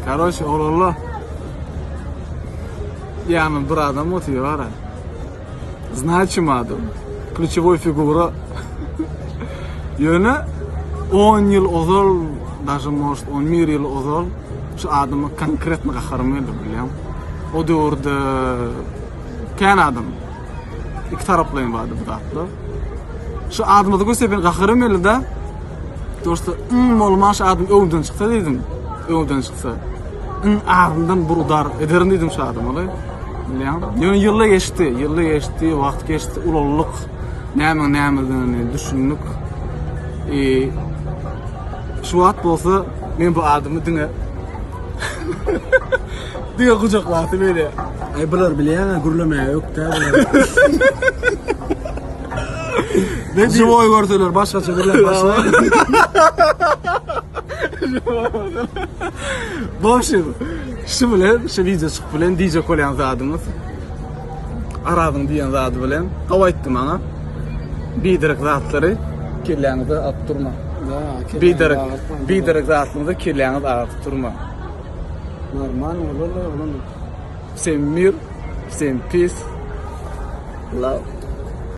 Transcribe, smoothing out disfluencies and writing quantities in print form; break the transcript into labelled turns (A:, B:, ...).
A: Короче, Allah. Yani bir adam oturuyor var. Значимый adam. Ключевой фигура. Yönü 10 yıl ozal, даже может 11 yıl ozal şu adamı konkretno qaharmaydı bilýän. O döwürde kän adam. İki taraplayın vardı bu tatlı. Şu adamı da gösterip qaharmaydı da. Dostu, olmaz adam öwden çyksa dedim. Öwden çyksa. Ardından bir udar ederim dedim şu adamı. Yani yıllar geçti, vakt geçti, ululuk, näme düşündük. Şu at bolsa, men bu adamı diňe kucakladı böyle.
B: Ay bular bilýän, gürlemäge ýok-da bular.
A: Ne
B: Живой görseler başgaça birler başga.
A: Boşur. Şu bilen, şu video çıkıp bilen DJ kolyan zadımız. Aradım diyen zadı bilen. Kavayttım ana. Bidirek zatları kirlänizde atıp durma. Bidirek zatlarınızda kirlänizde atıp durma.
B: Normal olur.
A: Sen mir, sen peace, love.